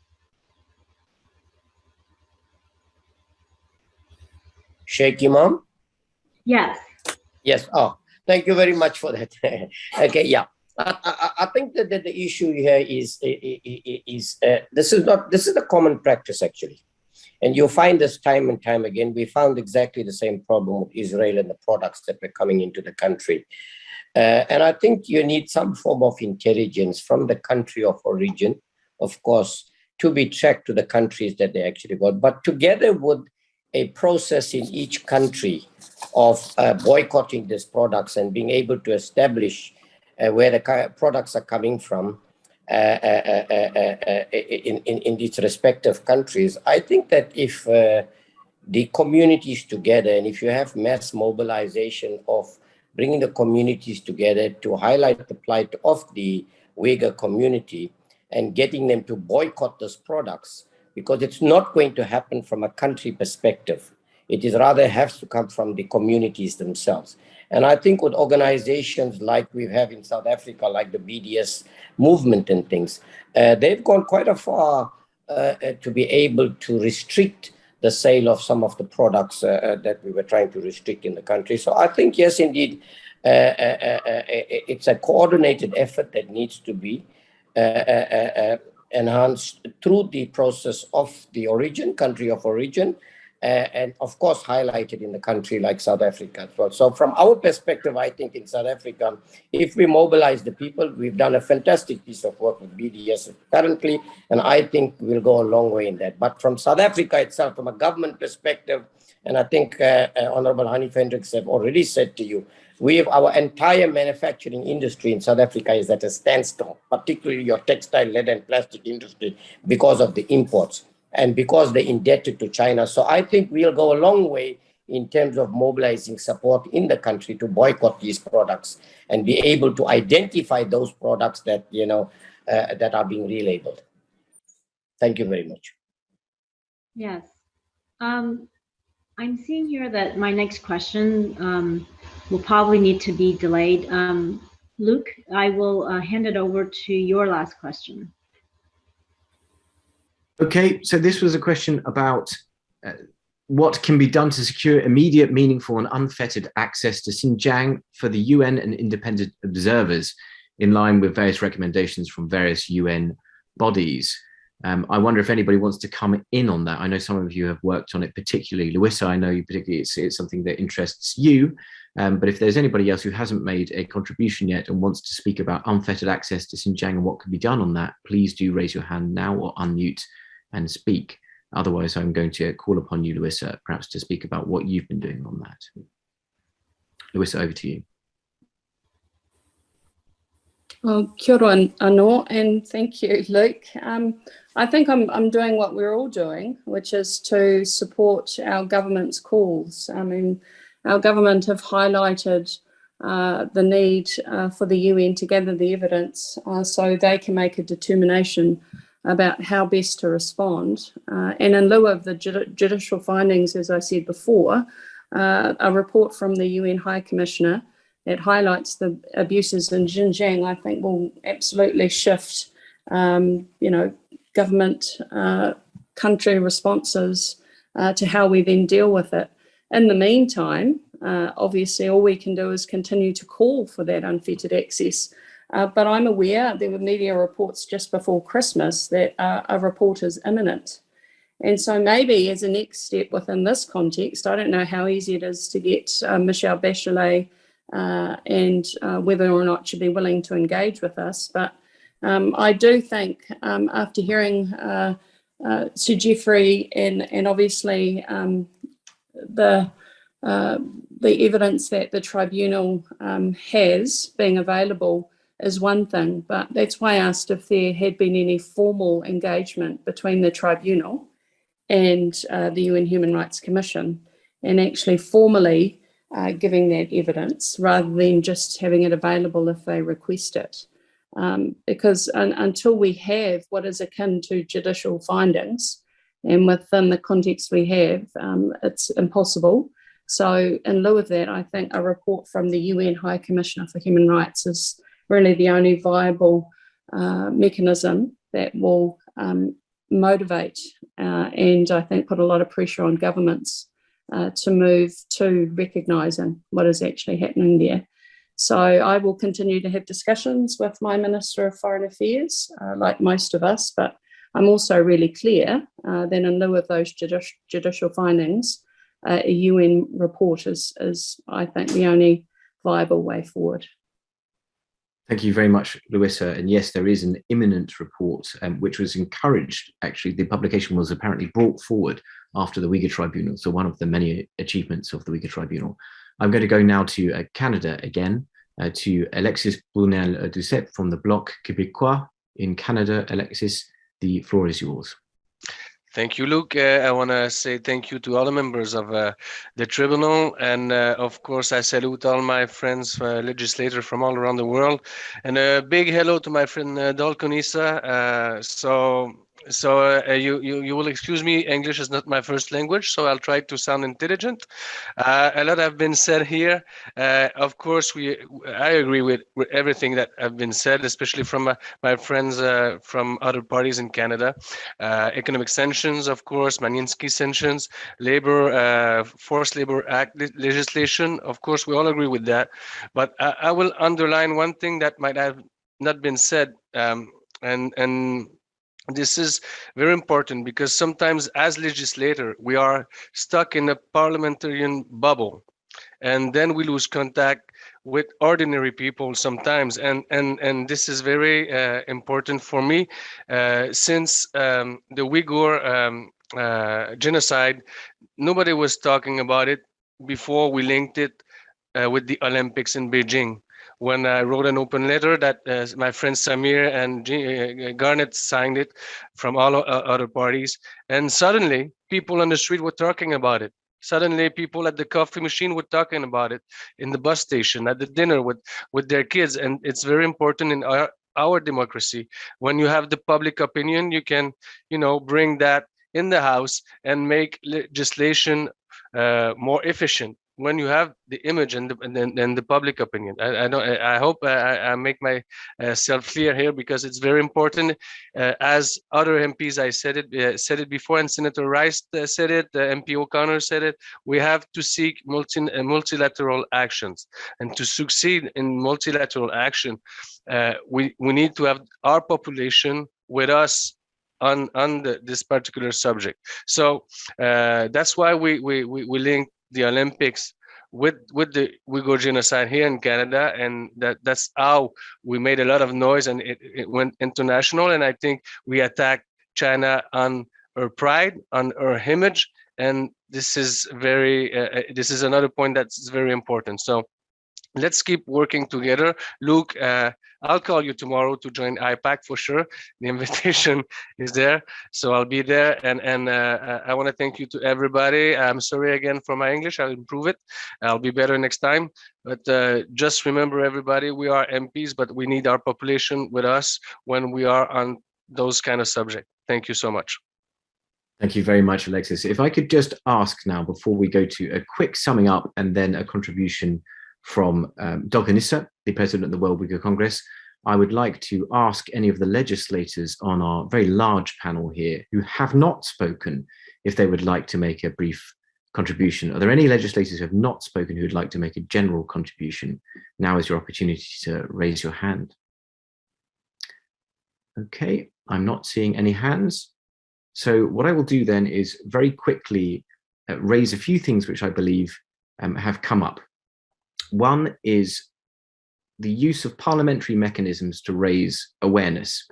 Sheikh Imam? Yes. Yes. Oh, thank you very much for that. Okay, yeah. I think that the issue here is this is a common practice actually, and you'll find this time and time again. We found exactly the same problem with Israel and the products that were coming into the country, and I think you need some form of intelligence from the country of origin, of course, to be tracked to the countries that they actually got, but together with a process in each country of boycotting these products and being able to establish where the products are coming from in these respective countries. I think that if the communities together, and if you have mass mobilization of bringing the communities together to highlight the plight of the Uyghur community and getting them to boycott those products, because it's not going to happen from a country perspective. It is rather has to come from the communities themselves. And I think with organizations like we have in South Africa, like the BDS movement and things, they've gone quite a far to be able to restrict the sale of some of the products that we were trying to restrict in the country. So I think, yes, indeed, it's a coordinated effort that needs to be enhanced through the process of the origin, country of origin, and of course highlighted in the country like South Africa as well. So from our perspective, I think in South Africa, if we mobilize the people, we've done a fantastic piece of work with BDS currently, and I think we'll go a long way in that. But from South Africa itself, from a government perspective, And I think Honorable Hanif Hendricks have already said to you, our entire manufacturing industry in South Africa is at a standstill, particularly your textile, leather, and plastic industry, because of the imports and because they're indebted to China. So I think we'll go a long way in terms of mobilizing support in the country to boycott these products and be able to identify those products that, that are being relabeled. Thank you very much. Yes. I'm seeing here that my next question will probably need to be delayed. Luke, I will hand it over to your last question. Okay, so this was a question about what can be done to secure immediate, meaningful, and unfettered access to Xinjiang for the UN and independent observers in line with various recommendations from various UN bodies. I wonder if anybody wants to come in on that. I know some of you have worked on it, particularly Louisa. I know you particularly it's something that interests you. But if there's anybody else who hasn't made a contribution yet and wants to speak about unfettered access to Xinjiang and what can be done on that, please do raise your hand now or unmute and speak. Otherwise, I'm going to call upon you, Louisa, perhaps to speak about what you've been doing on that. Louisa, over to you. Well, kia ora anō, and thank you, Luke. I think I'm doing what we're all doing, which is to support our government's calls. I mean, our government have highlighted the need for the UN to gather the evidence so they can make a determination about how best to respond. And in lieu of the judicial findings, as I said before, a report from the UN High Commissioner that highlights the abuses in Xinjiang, I think will absolutely shift, government country responses to how we then deal with it. In the meantime, obviously, all we can do is continue to call for that unfettered access. But I'm aware there were media reports just before Christmas that a report is imminent. And so maybe as a next step within this context, I don't know how easy it is to get Michelle Bachelet and whether or not she'd be willing to engage with us. But I do think after hearing Sir Geoffrey and obviously the evidence that the tribunal has being available is one thing, but that's why I asked if there had been any formal engagement between the tribunal and the UN Human Rights Commission, and actually formally giving that evidence rather than just having it available if they request it. Because until we have what is akin to judicial findings, and within the context we have, it's impossible. So in lieu of that, I think a report from the UN High Commissioner for Human Rights is really the only viable mechanism that will motivate and I think put a lot of pressure on governments to move to recognising what is actually happening there. So I will continue to have discussions with my Minister of Foreign Affairs, like most of us, but I'm also really clear that in lieu of those judicial findings, a UN report is, I think, the only viable way forward. Thank you very much, Louisa. And yes, there is an imminent report, which was encouraged. Actually, the publication was apparently brought forward after the Uyghur Tribunal. So one of the many achievements of the Uyghur Tribunal. I'm going to go now to Canada again, to Alexis Brunel-Doucet from the Bloc Québécois in Canada. Alexis, the floor is yours. Thank you, Luke. I want to say thank you to all the members of the Tribunal. And of course, I salute all my friends, legislators from all around the world. And a big hello to my friend Dalconisa. You will excuse me, English is not my first language, so I'll try to sound intelligent. A lot have been said here. Of course, I agree with everything that have been said, especially from my friends from other parties in Canada. Economic sanctions, of course, Magnitsky sanctions, forced labor act legislation. Of course, we all agree with that. But I will underline one thing that might have not been said, and this is very important because sometimes as legislator, we are stuck in a parliamentarian bubble and then we lose contact with ordinary people sometimes. And this is very important for me since the Uyghur genocide, nobody was talking about it before we linked it with the Olympics in Beijing. When I wrote an open letter that my friends Samir and Garnet signed it from all other parties, and suddenly people on the street were talking about it. Suddenly people at the coffee machine were talking about it, in the bus station, at the dinner with their kids. And it's very important in our democracy. When you have the public opinion, you can, bring that in the House and make legislation more efficient. When you have the image and the public opinion, I hope I make myself clear here, because it's very important. As other MPs, I said it before, and Senator Rice said it, MP O'Connor said it. We have to seek multilateral actions, and to succeed in multilateral action, we need to have our population with us on this particular subject. So that's why we link the Olympics with the Uyghur genocide here in Canada, and that's how we made a lot of noise, and it went international. And I think we attacked China on her pride, on her image, and this is another point that's very important. So let's keep working together. Luke, I'll call you tomorrow to join IPAC for sure. The invitation is there, so I'll be there. And I want to thank you to everybody. I'm sorry again for my English. I'll improve it. I'll be better next time. But just remember, everybody, we are MPs, but we need our population with us when we are on those kind of subjects. Thank you so much. Thank you very much, Alexis. If I could just ask now, before we go to a quick summing up and then a contribution from Dr. Issa, the president of the World Uyghur Congress, I would like to ask any of the legislators on our very large panel here who have not spoken if they would like to make a brief contribution. Are there any legislators who have not spoken who would like to make a general contribution? Now is your opportunity to raise your hand. Okay, I'm not seeing any hands. So what I will do then is very quickly raise a few things which I believe have come up. One is the use of parliamentary mechanisms to raise awareness,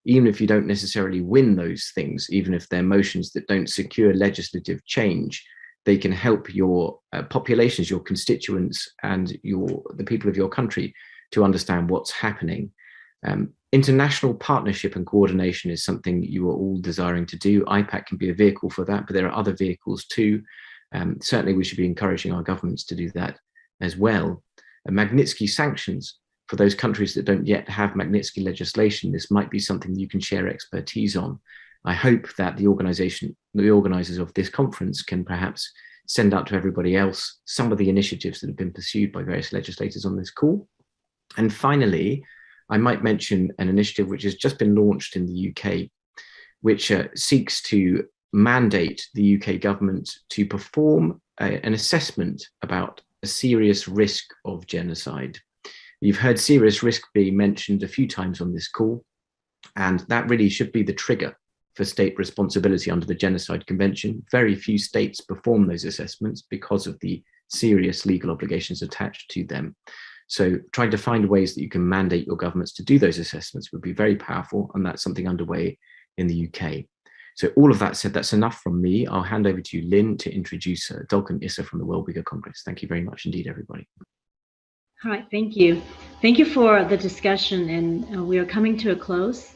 even if you don't necessarily win those things, even if they're motions that don't secure legislative change, they can help your populations, your constituents, and the people of your country to understand what's happening. International partnership and coordination is something you are all desiring to do. IPAC can be a vehicle for that, but there are other vehicles too. Certainly we should be encouraging our governments to do that as well. Magnitsky sanctions for those countries that don't yet have Magnitsky legislation. This might be something you can share expertise on. I hope that the organizers of this conference can perhaps send out to everybody else some of the initiatives that have been pursued by various legislators on this call. And finally, I might mention an initiative which has just been launched in the UK, which seeks to mandate the UK government to perform an assessment about a serious risk of genocide. You've heard serious risk being mentioned a few times on this call, and that really should be the trigger for state responsibility under the Genocide Convention. Very few states perform those assessments because of the serious legal obligations attached to them. So trying to find ways that you can mandate your governments to do those assessments would be very powerful, and that's something underway in the UK. So all of that said, that's enough from me. I'll hand over to you, Lynn, to introduce Dolkan Issa from the World Uyghur Congress. Thank you very much indeed, everybody. All right, thank you. Thank you for the discussion, and we are coming to a close,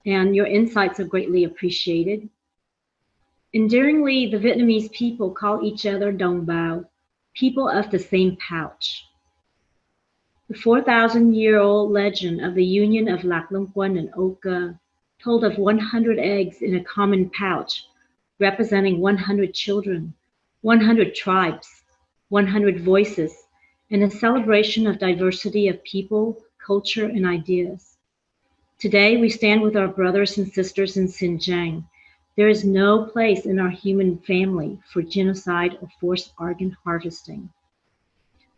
and your insights are greatly appreciated. Endearingly, the Vietnamese people call each other Dong Bao, people of the same pouch. The 4,000-year-old legend of the union of Lac Long Quân and Oka told of 100 eggs in a common pouch, representing 100 children, 100 tribes, 100 voices, and a celebration of diversity of people, culture, and ideas. Today, we stand with our brothers and sisters in Xinjiang. There is no place in our human family for genocide or forced organ harvesting.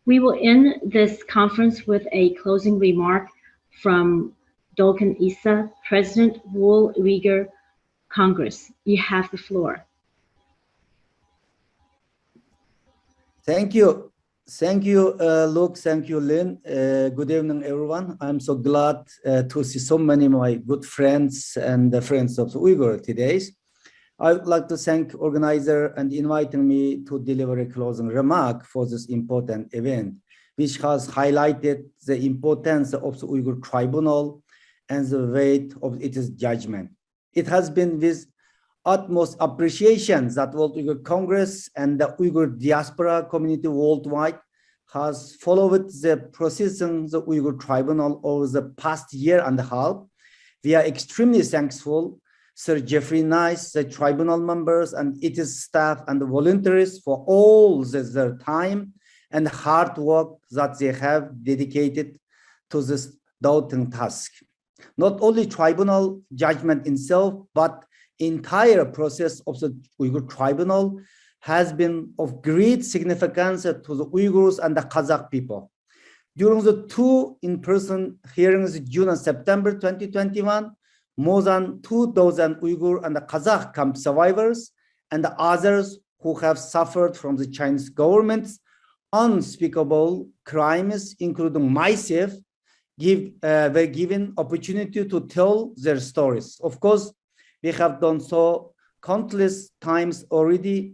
We will end this conference with a closing remark from Dolkan Issa, President, World Uyghur Congress. You have the floor. Thank you. Thank you, Luke. Thank you, Lynn. Good evening, everyone. I'm so glad to see so many of my good friends and the friends of the Uyghur today. I would like to thank organizer and inviting me to deliver a closing remark for this important event, which has highlighted the importance of the Uyghur Tribunal and the weight of its judgment. It has been with utmost appreciation that World Uyghur Congress and the Uyghur diaspora community worldwide has followed the proceedings of the Uyghur Tribunal over the past year and a half. We are extremely thankful Sir Jeffrey Nice, the tribunal members and its staff and the volunteers for all their time and hard work that they have dedicated to this daunting task. Not only tribunal judgment itself, but entire process of the Uyghur Tribunal has been of great significance to the Uyghurs and the Kazakh people. During the two in-person hearings in June and September 2021, more than 2,000 Uyghur and the Kazakh camp survivors and the others who have suffered from the Chinese government's unspeakable crimes, including myself, were given opportunity to tell their stories. Of course, we have done so countless times already,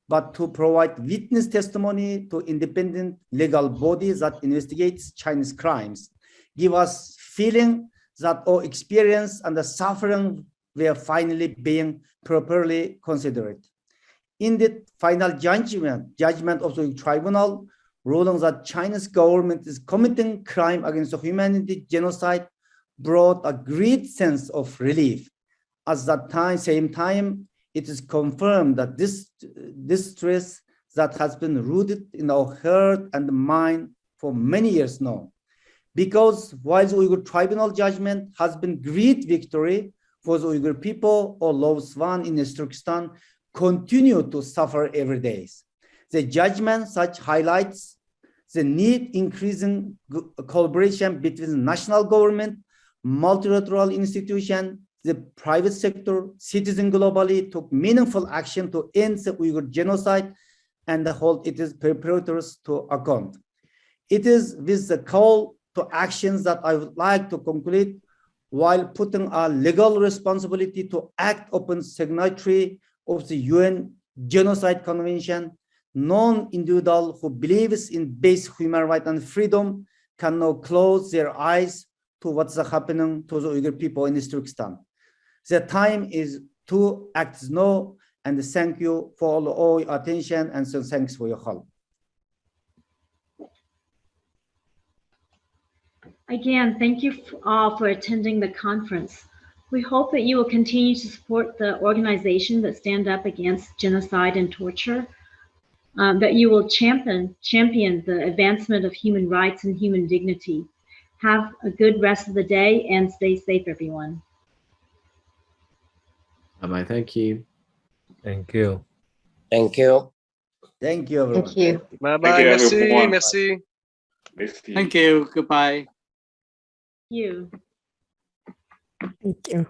but to provide witness testimony to independent legal bodies that investigates Chinese crimes, give us feeling that our experience and the suffering were finally being properly considered. In the final judgment of the tribunal, ruling that China's government is committing crime against humanity, genocide, brought a great sense of relief. At that same time, it is confirmed that this stress that has been rooted in our heart and mind for many years now. Because while the Uyghur Tribunal judgment has been great victory for the Uyghur people or loved one in Turkestan, continue to suffer every day. The judgment such highlights the need increasing collaboration between the national government, multilateral institutions, the private sector, citizens globally took meaningful action to end the Uyghur genocide and hold its perpetrators to account. It is with the call to actions that I would like to conclude while putting a legal responsibility to act upon signatory of the UN Genocide Convention. Non-individual who believes in basic human rights and freedom can now close their eyes to what's happening to the Uyghur people in Turkestan. The time is to act now, and thank you for all your attention, and so thanks for your help. Again, thank you all for attending the conference. We hope that you will continue to support the organization that stand up against genocide and torture, that you will champion the advancement of human rights and human dignity. Have a good rest of the day and stay safe, everyone. Bye-bye. Thank you. Thank you. Thank you. Thank you, everyone. Thank you. Bye-bye. Merci. Merci. Thank you. Goodbye. You. Thank you.